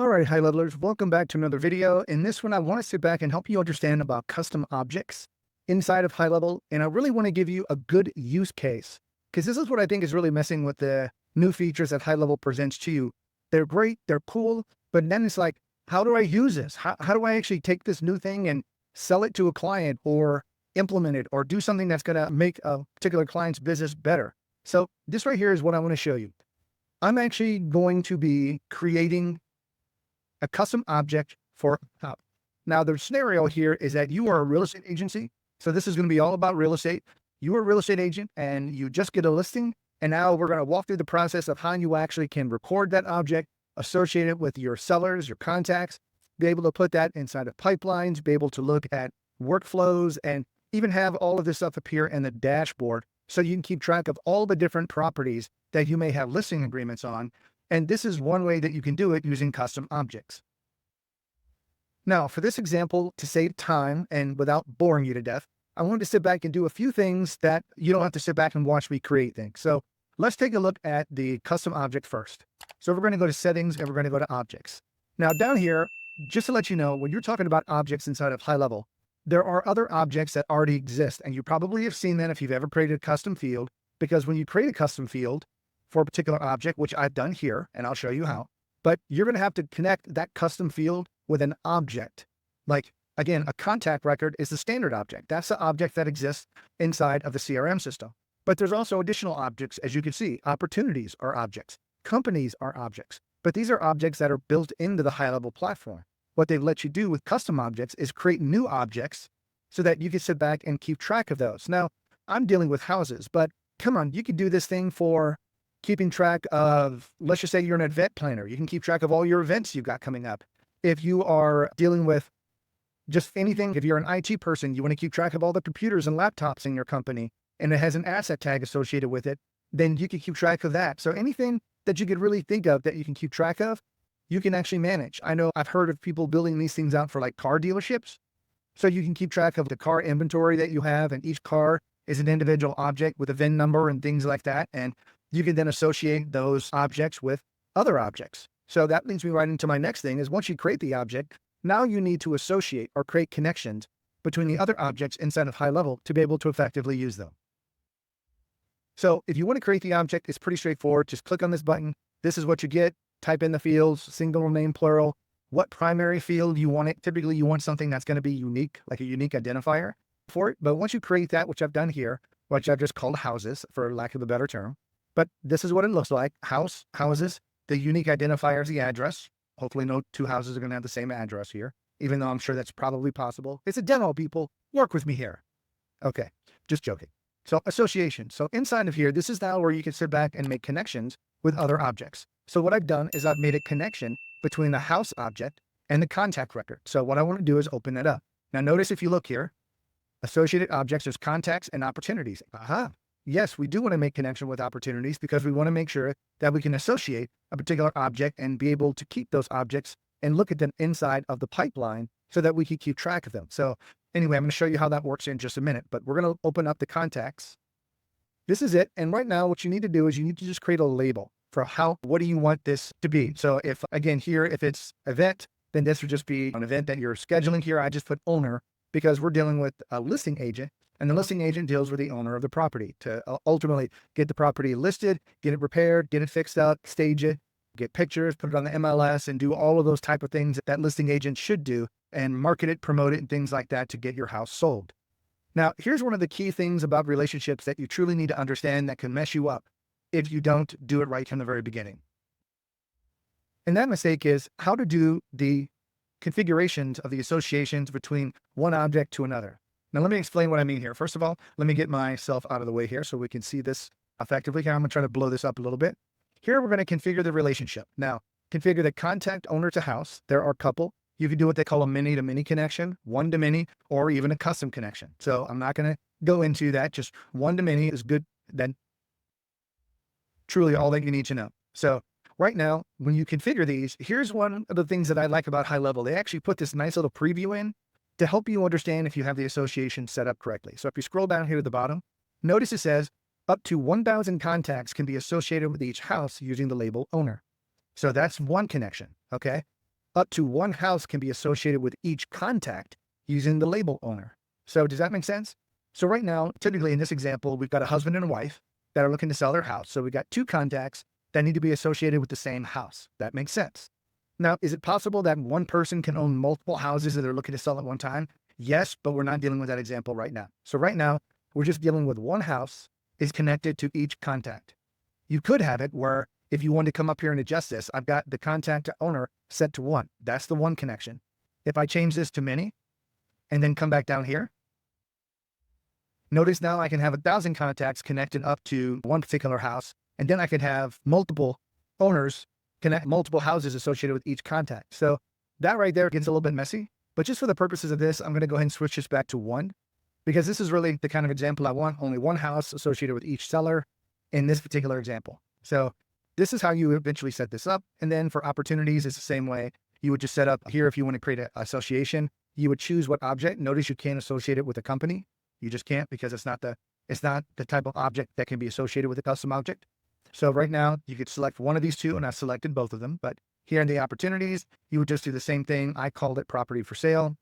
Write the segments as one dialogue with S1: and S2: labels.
S1: All right, high levelers, welcome back to another video. In this one, I want to sit back and help you understand about custom objects inside of HighLevel. And I really want to give you a good use case because this is what I think is really messing with the new features that HighLevel presents to you. They're great, they're cool, but then it's like, how do I use this? How do I actually take this new thing and sell it to a client or implement it or do something that's going to make a particular client's business better? So this right here is what I want to show you. I'm actually going to be creating a custom object for top. Now, the scenario here is that you are a real estate agency. So this is going to be all about real estate. You are a real estate agent and you just get a listing. And now we're going to walk through the process of how you actually can record that object, associate it with your sellers, your contacts, be able to put that inside of pipelines, be able to look at workflows, and even have all of this stuff appear in the dashboard so you can keep track of all the different properties that you may have listing agreements on. And this is one way that you can do it using custom objects. Now, for this example, to save time and without boring you to death, I wanted to sit back and do a few things that you don't have to sit back and watch me create things. So let's take a look at the custom object first. So we're going to go to settings and we're going to go to objects. Now down here, just to let you know, when you're talking about objects inside of HighLevel, there are other objects that already exist. And you probably have seen that if you've ever created a custom field, because when you create a custom field, for a particular object, which I've done here, and I'll show you how, but you're going to have to connect that custom field with an object. Like, again, a contact record is the standard object. That's the object that exists inside of the CRM system. But there's also additional objects, as you can see. Opportunities are objects. Companies are objects. But these are objects that are built into the HighLevel platform. What they let you do with custom objects is create new objects so that you can sit back and keep track of those. Now, I'm dealing with houses, but come on, you could do this thing for keeping track of, let's just say you're an event planner. You can keep track of all your events you've got coming up. If you are dealing with just anything, if you're an IT person, you want to keep track of all the computers and laptops in your company, and it has an asset tag associated with it, then you can keep track of that. So anything that you could really think of that you can keep track of, you can actually manage. I know I've heard of people building these things out for like car dealerships. So you can keep track of the car inventory that you have, and each car is an individual object with a VIN number and things like that. And you can then associate those objects with other objects. So that leads me right into my next thing is once you create the object, now you need to associate or create connections between the other objects inside of HighLevel to be able to effectively use them. So if you want to create the object, it's pretty straightforward. Just click on this button. This is what you get. Type in the fields, single name, plural, what primary field you want it. Typically you want something that's going to be unique, like a unique identifier for it. But once you create that, which I've done here, which I've just called houses for lack of a better term, but this is what it looks like. House, houses, the unique identifier is the address. Hopefully no two houses are going to have the same address here, even though I'm sure that's probably possible. It's a demo, people. Work with me here. Okay, just joking. So association. So inside of here, this is now where you can sit back and make connections with other objects. So what I've done is I've made a connection between the house object and the contact record. So what I want to do is open it up. Now notice if you look here, associated objects, there's contacts and opportunities. Aha. Yes, we do want to make connection with opportunities because we want to make sure that we can associate a particular object and be able to keep those objects and look at them inside of the pipeline so that we can keep track of them. So anyway, I'm going to show you how that works in just a minute, but we're going to open up the contacts. This is it. And right now what you need to do is you need to just create a label for what do you want this to be? So if, again, here, if it's event, then this would just be an event that you're scheduling here. I just put owner because we're dealing with a listing agent. And the listing agent deals with the owner of the property to ultimately get the property listed, get it repaired, get it fixed up, stage it, get pictures, put it on the MLS, and do all of those type of things that listing agent should do and market it, promote it, and things like that to get your house sold. Now, here's one of the key things about relationships that you truly need to understand that can mess you up if you don't do it right from the very beginning. And that mistake is how to do the configurations of the associations between one object to another. Now, let me explain what I mean here. First of all, let me get myself out of the way here so we can see this effectively. Here, I'm going to try to blow this up a little bit. Here, we're going to configure the relationship. Now, configure the contact owner to house. There are a couple. You can do what they call a many-to-many connection, one-to-many, or even a custom connection. So I'm not going to go into that. Just one-to-many is good. Then truly all that you need to know. So right now, when you configure these, here's one of the things that I like about HighLevel. They actually put this nice little preview in to help you understand if you have the association set up correctly. So if you scroll down here to the bottom, notice it says up to 1,000 contacts can be associated with each house using the label owner. So that's one connection, okay? up to one house can be associated with each contact using the label owner. So does that make sense? So right now, typically in this example, we've got a husband and a wife that are looking to sell their house. So we got two contacts that need to be associated with the same house. That makes sense. Now, is it possible that one person can own multiple houses that they're looking to sell at one time? Yes, but we're not dealing with that example right now. So right now, we're just dealing with one house is connected to each contact. You could have it where if you want to come up here and adjust this, I've got the contact to owner set to 1. That's the one connection. If I change this to many and then come back down here, notice now I can have 1,000 contacts connected up to one particular house, and then I could have multiple owners connect multiple houses associated with each contact. So that right there gets a little bit messy, but just for the purposes of this, I'm going to go ahead and switch this back to 1 because this is really the kind of example I want. Only one house associated with each seller in this particular example. So this is how you eventually set this up. And then for opportunities, it's the same way. You would just set up here if you want to create an association, you would choose what object. Notice you can't associate it with a company. You just can't because it's not the type of object that can be associated with a custom object. So right now you could select one of these two, and I've selected both of them, but here in the opportunities, you would just do the same thing. I called it property for sale.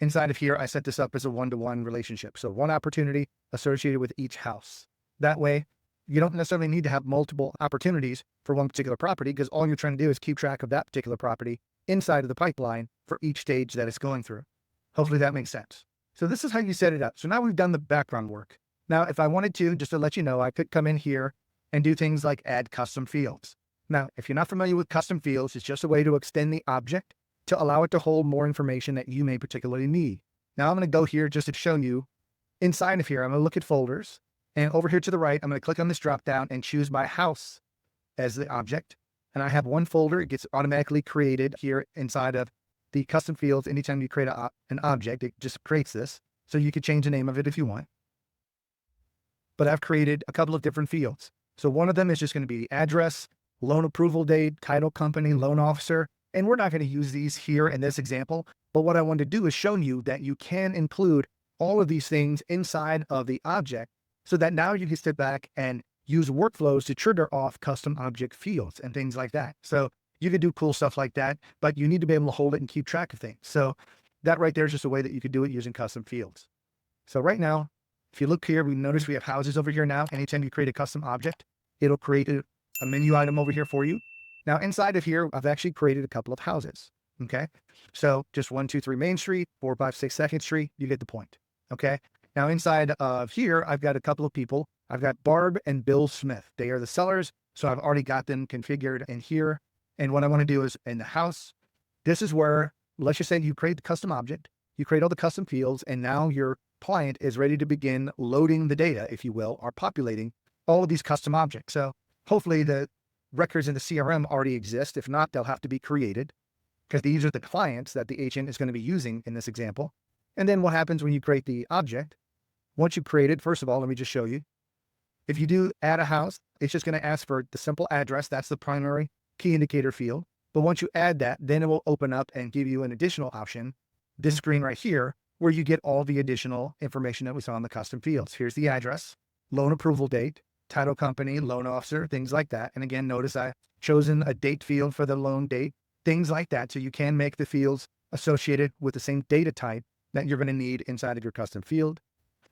S1: Inside of here, I set this up as a one-to-one relationship. So one opportunity associated with each house. That way you don't necessarily need to have multiple opportunities for one particular property because all you're trying to do is keep track of that particular property inside of the pipeline for each stage that it's going through. Hopefully that makes sense. So this is how you set it up. So now we've done the background work. Now, if I wanted to, just to let you know, I could come in here and do things like add custom fields. Now, if you're not familiar with custom fields, it's just a way to extend the object to allow it to hold more information that you may particularly need. Now I'm going to go here just to show you inside of here. I'm going to look at folders, and over here to the right, I'm going to click on this drop down and choose my house as the object. And I have one folder. It gets automatically created here inside of the custom fields. Anytime you create an object, it just creates this. So you could change the name of it if you want. But I've created a couple of different fields. So one of them is just going to be address, loan approval date, title company, loan officer. And we're not going to use these here in this example. But what I want to do is show you that you can include all of these things inside of the object so that now you can step back and use workflows to trigger off custom object fields and things like that. So you can do cool stuff like that, but you need to be able to hold it and keep track of things. So that right there is just a way that you could do it using custom fields. So right now, if you look here, we notice we have houses over here now. Anytime you create a custom object, it'll create a menu item over here for you. Now inside of here, I've actually created a couple of houses. Okay. So just 1, 2, 3 Main Street, 4, 5, 6 Second Street. You get the point. Okay. Now inside of here, I've got a couple of people. I've got Barb and Bill Smith. They are the sellers. So I've already got them configured in here. And what I want to do is in the house, this is where, let's just say you create the custom object, you create all the custom fields, and now your client is ready to begin loading the data, if you will, or populating all of these custom objects. So hopefully the records in the CRM already exist. If not, they'll have to be created because these are the clients that the agent is going to be using in this example. And then what happens when you create the object? Once you create it, first of all, let me just show you. If you do add a house, it's just going to ask for the simple address. That's the primary key indicator field. But once you add that, then it will open up and give you an additional option, this screen right here, where you get all the additional information that we saw in the custom fields. Here's the address, loan approval date, title company, loan officer, things like that. And again, notice I've chosen a date field for the loan date, things like that. So you can make the fields associated with the same data type that you're going to need inside of your custom field.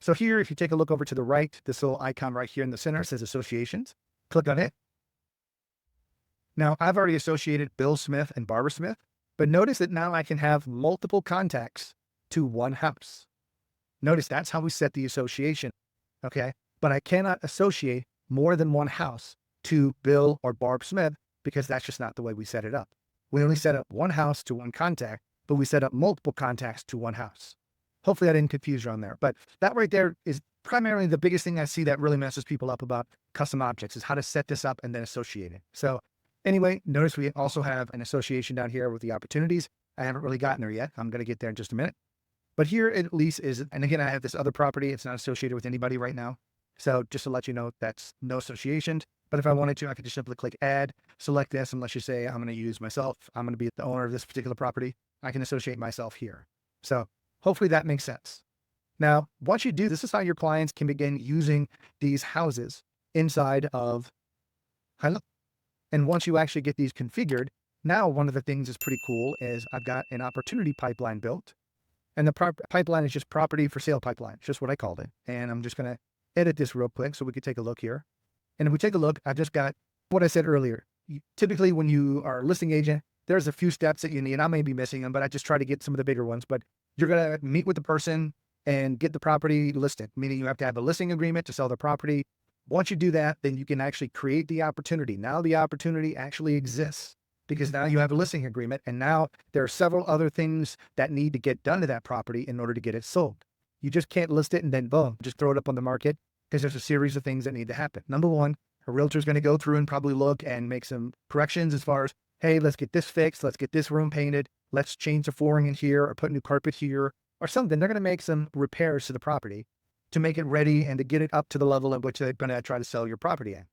S1: So here, if you take a look over to the right, this little icon right here in the center says associations. Click on it. Now I've already associated Bill Smith and Barbara Smith, but notice that now I can have multiple contacts to one house. Notice that's how we set the association. Okay. But I cannot associate more than one house to Bill or Barb Smith because that's just not the way we set it up. We only set up one house to one contact, but we set up multiple contacts to one house. Hopefully I didn't confuse you on there, but that right there is primarily the biggest thing I see that really messes people up about custom objects is how to set this up and then associate it. So anyway, notice we also have an association down here with the opportunities. I haven't really gotten there yet. I'm going to get there in just a minute, but here at least is, and again, I have this other property. It's not associated with anybody right now. So just to let you know, that's no associations. But if I wanted to, I could just simply click add, select this, and let's just say I'm going to use myself. I'm going to be the owner of this particular property. I can associate myself here. So hopefully that makes sense. Now, once you do, this is how your clients can begin using these houses inside of HighLevel. And once you actually get these configured, Now, one of the things that's pretty cool is I've got an opportunity pipeline built, and the pipeline is just property for sale pipeline. It's just what I called it. And I'm just going to edit this real quick so we could take a look here. And if we take a look, I've just got what I said earlier. Typically, when you are a listing agent, there's a few steps that you need. I may be missing them, but I just try to get some of the bigger ones. But you're going to meet with the person and get the property listed, meaning you have to have a listing agreement to sell the property. Once you do that, then you can actually create the opportunity. Now the opportunity actually exists because now you have a listing agreement, and now there are several other things that need to get done to that property in order to get it sold. You just can't list it and then boom, just throw it up on the market, because there's a series of things that need to happen. Number one, a realtor is going to go through and probably look and make some corrections as far as, hey, let's get this fixed, let's get this room painted, let's change the flooring in here or put new carpet here or something. They're going to make some repairs to the property to make it ready and to get it up to the level at which they're going to try to sell your property at.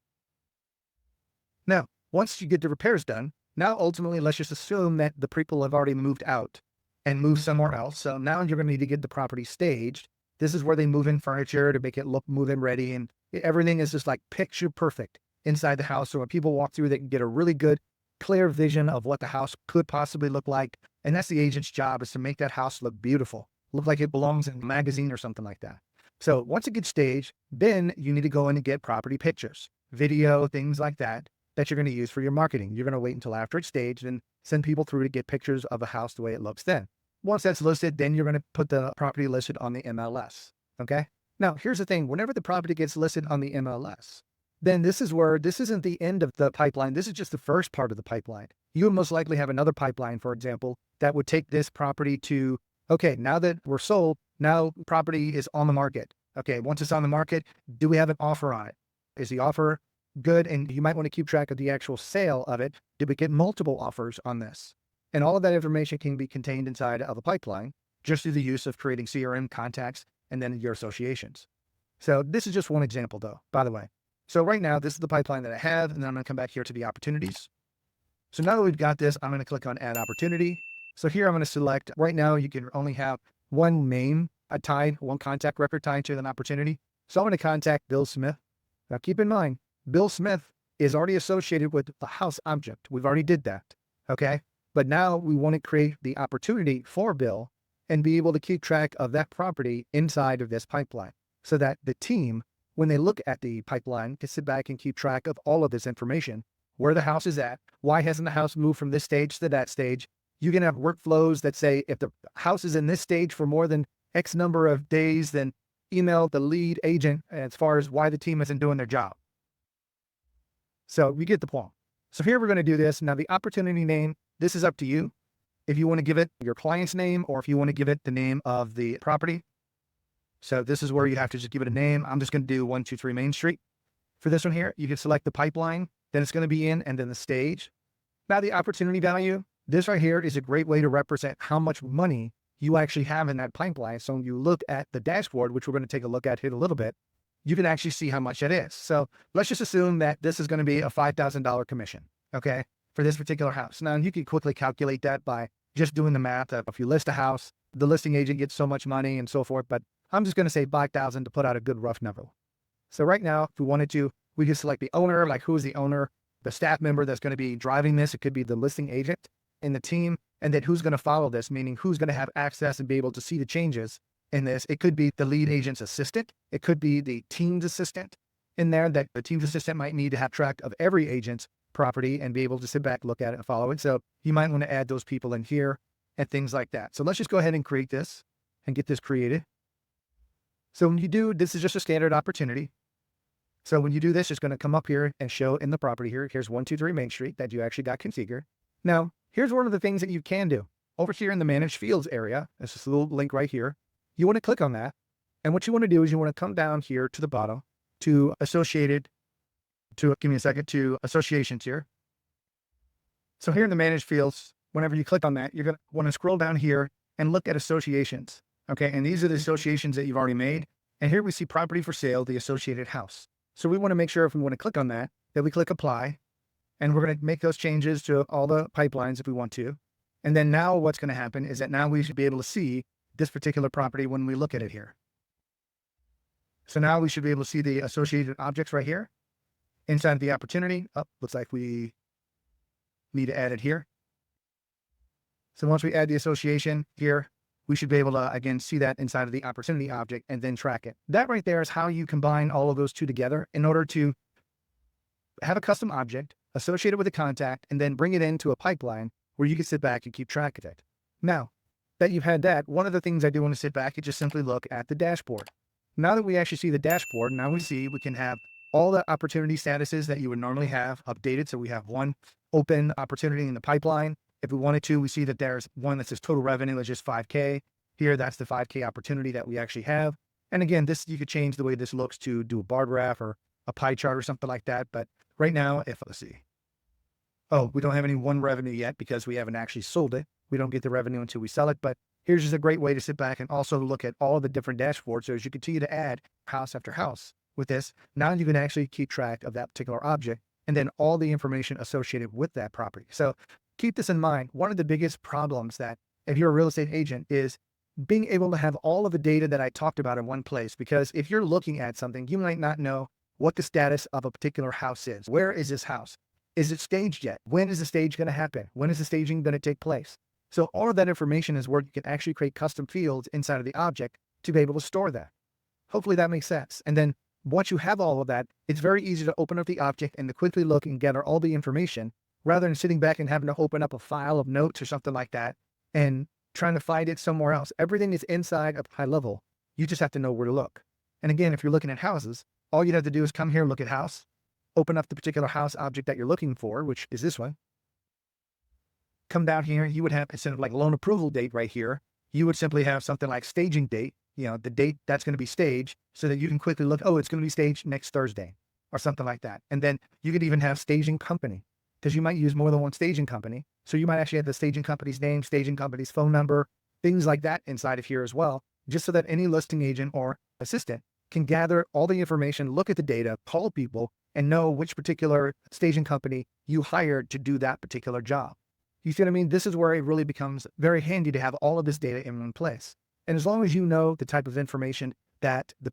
S1: Now, once you get the repairs done, now ultimately, let's just assume that the people have already moved out and moved somewhere else. So now you're going to need to get the property staged. This is where they move in furniture to make it look move-in ready. And everything is just like picture perfect inside the house. So when people walk through, they can get a really good, clear vision of what the house could possibly look like. And that's the agent's job, is to make that house look beautiful, look like it belongs in a magazine or something like that. So once it gets staged, then you need to go in and get property pictures, video, things like that you're going to use for your marketing. You're going to wait until after it's staged and send people through to get pictures of a house the way it looks then. Once that's listed, then you're going to put the property listed on the MLS. Okay. Now, here's the thing. Whenever the property gets listed on the MLS, then this is where this isn't the end of the pipeline. This is just the first part of the pipeline. You would most likely have another pipeline, for example, that would take this property to, okay, now that we're sold, now property is on the market. Okay. Once it's on the market, do we have an offer on it? Is the offer good? And you might want to keep track of the actual sale of it. Did we get multiple offers on this? And all of that information can be contained inside of a pipeline just through the use of creating CRM contacts and then your associations. So this is just one example though, by the way. So right now, this is the pipeline that I have, and then I'm going to come back here to the opportunities. So now that we've got this, I'm going to click on add opportunity. So here I'm going to select, right now you can only have one name tied, one contact record tied to an opportunity. So I'm going to contact Bill Smith. Now keep in mind, Bill Smith is already associated with the house object. We've already did that. Okay. But now we want to create the opportunity for Bill and be able to keep track of that property inside of this pipeline so that the team, when they look at the pipeline, can sit back and keep track of all of this information, where the house is at, why hasn't the house moved from this stage to that stage. You can have workflows that say, if the house is in this stage for more than X number of days, then email the lead agent as far as why the team isn't doing their job. So we get the point. So here we're going to do this. Now the opportunity name, this is up to you. If you want to give it your client's name or if you want to give it the name of the property. So this is where you have to just give it a name. I'm just going to do 123 Main Street. For this one here, you can select the pipeline, then it's going to be in, and then the stage. Now the opportunity value, this right here is a great way to represent how much money you actually have in that pipeline. So when you look at the dashboard, which we're going to take a look at here in a little bit, you can actually see how much it is. So let's just assume that this is going to be a $5,000 commission, okay, for this particular house. Now you can quickly calculate that by just doing the math of if you list a house, the listing agent gets so much money and so forth, but I'm just going to say 5,000 to put out a good rough number. So right now, if we wanted to, we can select the owner, like who is the owner, the staff member that's going to be driving this. It could be the listing agent and the team, and then who's going to follow this, meaning who's going to have access and be able to see the changes in this. It could be the lead agent's assistant. It could be the team's assistant in there, that the team's assistant might need to have track of every agent's property and be able to sit back, look at it and follow it. So you might want to add those people in here and things like that. So let's just go ahead and create this and get this created. So when you do, this is just a standard opportunity. So when you do this, it's going to come up here and show in the property here. Here's 123 Main Street that you actually got configured. Now, here's one of the things that you can do. Over here in the Manage Fields area, there's this little link right here. You want to click on that. And what you want to do is you want to come down here to the bottom to associated to, give me a second, to associations here. So here in the Manage Fields, whenever you click on that, you're going to want to scroll down here and look at associations. Okay. And these are the associations that you've already made. And here we see property for sale, the associated house. So we want to make sure if we want to click on that, that we click apply, and we're going to make those changes to all the pipelines if we want to. And then now what's going to happen is that now we should be able to see this particular property when we look at it here. So now we should be able to see the associated objects right here inside of the opportunity. Oh, looks like we need to add it here. So once we add the association here, we should be able to, again, see that inside of the opportunity object and then track it. That right there is how you combine all of those two together in order to have a custom object associated with a contact and then bring it into a pipeline where you can sit back and keep track of it. Now that you've had that, one of the things I do want to sit back and just simply look at the dashboard. Now that we actually see the dashboard, now we can have all the opportunity statuses that you would normally have updated. So we have one open opportunity in the pipeline. If we wanted to, we see that there's one that says total revenue is just 5K. Here, that's the 5K opportunity that we actually have. And again, this, you could change the way this looks to do a bar graph or a pie chart or something like that. But right now, let's see. Oh, we don't have any one revenue yet because we haven't actually sold it. We don't get the revenue until we sell it. But here's just a great way to sit back and also look at all the different dashboards. So as you continue to add house after house with this, now you can actually keep track of that particular object and then all the information associated with that property. So keep this in mind. One of the biggest problems that if you're a real estate agent is being able to have all of the data that I talked about in one place. Because if you're looking at something, you might not know what the status of a particular house is. Where is this house? Is it staged yet? When is the stage going to happen? When is the staging going to take place? So all of that information is where you can actually create custom fields inside of the object to be able to store that. Hopefully that makes sense. And then once you have all of that, it's very easy to open up the object and to quickly look and gather all the information rather than sitting back and having to open up a file of notes or something like that and trying to find it somewhere else. Everything is inside of HighLevel. You just have to know where to look. And again, if you're looking at houses, all you'd have to do is come here, look at house, open up the particular house object that you're looking for, which is this one. Come down here, you would have, instead of like loan approval date right here, you would simply have something like staging date, the date that's going to be staged so that you can quickly look, oh, it's going to be staged next Thursday or something like that. And then you could even have staging company because you might use more than one staging company. So you might actually have the staging company's name, staging company's phone number, things like that inside of here as well, just so that any listing agent or assistant can gather all the information, look at the data, call people, and know which particular staging company you hired to do that particular job. You see what I mean? This is where it really becomes very handy to have all of this data in one place. And as long as you know the type of information that the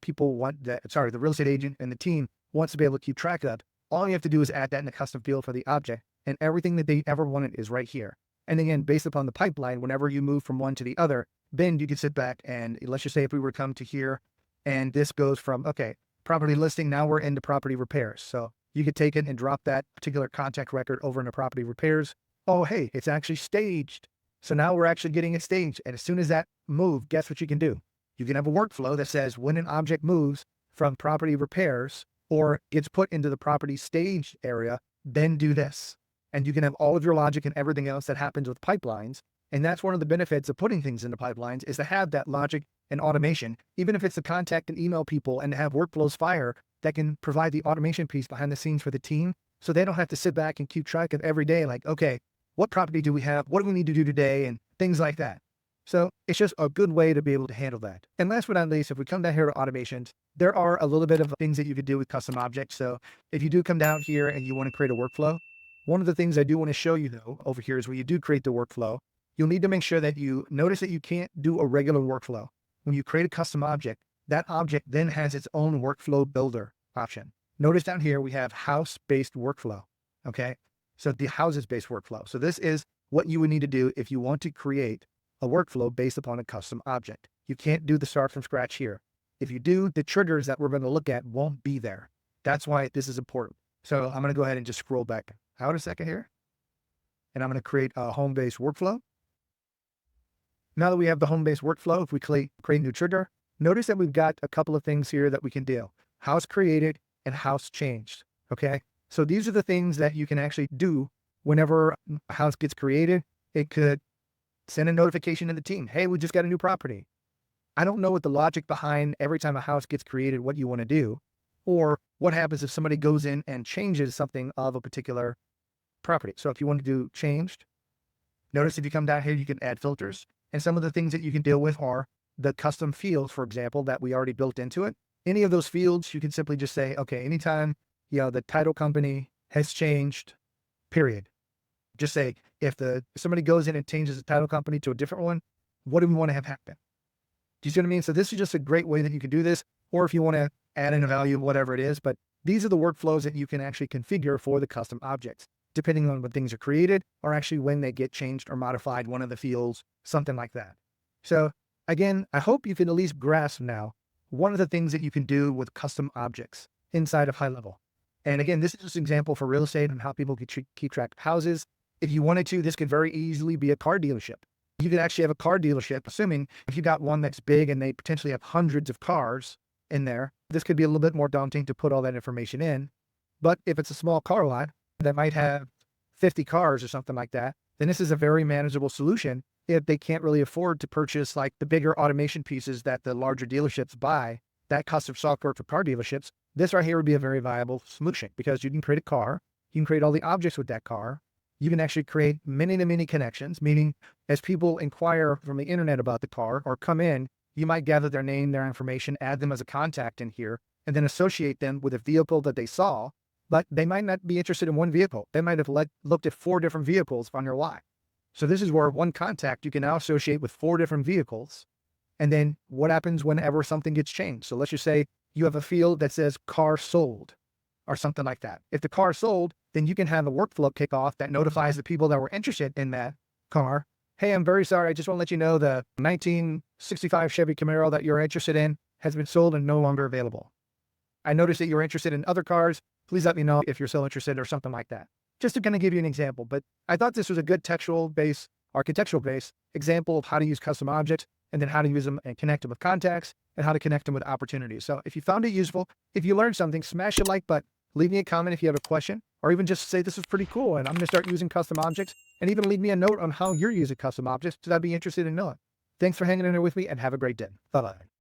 S1: real estate agent and the team wants to be able to keep track of, all you have to do is add that in a custom field for the object, and everything that they ever wanted is right here. And again, based upon the pipeline, whenever you move from one to the other, then you can sit back and let's just say if we were to come to here and this goes from, okay, property listing, now we're into property repairs. So you could take it and drop that particular contact record over into property repairs. Oh, hey, it's actually staged. So now we're actually getting it staged. And as soon as that move, guess what you can do? You can have a workflow that says when an object moves from property repairs or gets put into the property stage area, then do this. And you can have all of your logic and everything else that happens with pipelines. And that's one of the benefits of putting things into pipelines is to have that logic and automation, even if it's to contact and email people and to have workflows fire that can provide the automation piece behind the scenes for the team. So they don't have to sit back and keep track of every day, like, okay, what property do we have? What do we need to do today? And things like that. So it's just a good way to be able to handle that. And last but not least, if we come down here to automations, there are a little bit of things that you could do with custom objects. So if you do come down here and you want to create a workflow, one of the things I do want to show you though over here is when you do create the workflow, you'll need to make sure that you notice that you can't do a regular workflow. When you create a custom object, that object then has its own workflow builder option. Notice down here, we have house-based workflow. Okay. So the houses-based workflow. So this is what you would need to do if you want to create a workflow based upon a custom object. You can't do the start from scratch here. If you do, the triggers that we're going to look at won't be there. That's why this is important. So I'm going to go ahead and just scroll back out a second here. And I'm going to create a home-based workflow. Now that we have the home-based workflow, if we create a new trigger, notice that we've got a couple of things here that we can do. House created and house changed. Okay. So these are the things that you can actually do whenever a house gets created. It could send a notification to the team. Hey, we just got a new property. I don't know what the logic behind every time a house gets created, what you want to do, or what happens if somebody goes in and changes something of a particular property. So if you want to do changed, notice if you come down here, you can add filters. And some of the things that you can deal with are the custom fields, for example, that we already built into it. Any of those fields, you can simply just say, okay, anytime, the title company has changed, period. Just say, if somebody goes in and changes the title company to a different one, what do we want to have happen? Do you see what I mean? So this is just a great way that you can do this, or if you want to add in a value, whatever it is, but these are the workflows that you can actually configure for the custom objects. depending on when things are created or actually when they get changed or modified, one of the fields, something like that. So again, I hope you can at least grasp now one of the things that you can do with custom objects inside of HighLevel. And again, this is just an example for real estate and how people can keep track of houses. If you wanted to, this could very easily be a car dealership. You could actually have a car dealership, assuming if you got one that's big and they potentially have hundreds of cars in there, this could be a little bit more daunting to put all that information in. But if it's a small car lot that might have 50 cars or something like that, then this is a very manageable solution if they can't really afford to purchase like the bigger automation pieces that the larger dealerships buy, that custom software for car dealerships. This right here would be a very viable solution because you can create a car, you can create all the objects with that car. You can actually create many to many connections, meaning as people inquire from the internet about the car or come in, you might gather their name, their information, add them as a contact in here, and then associate them with a vehicle that they saw, but they might not be interested in one vehicle. They might have looked at 4 different vehicles on your lot. So this is where one contact you can now associate with 4 different vehicles. And then what happens whenever something gets changed? So let's just say you have a field that says car sold or something like that. If the car is sold, then you can have a workflow kick off that notifies the people that were interested in that car. Hey, I'm very sorry. I just want to let you know the 1965 Chevy Camaro that you're interested in has been sold and no longer available. I noticed that you're interested in other cars. Please let me know if you're still interested or something like that. Just to kind of give you an example, but I thought this was a good textual-based, architectural-based example of how to use custom objects and then how to use them and connect them with contacts and how to connect them with opportunities. So if you found it useful, if you learned something, smash the like button, leave me a comment if you have a question, or even just say this is pretty cool and I'm going to start using custom objects, and even leave me a note on how you're using custom objects because I'd be interested in knowing. Thanks for hanging in there with me and have a great day. Bye-bye.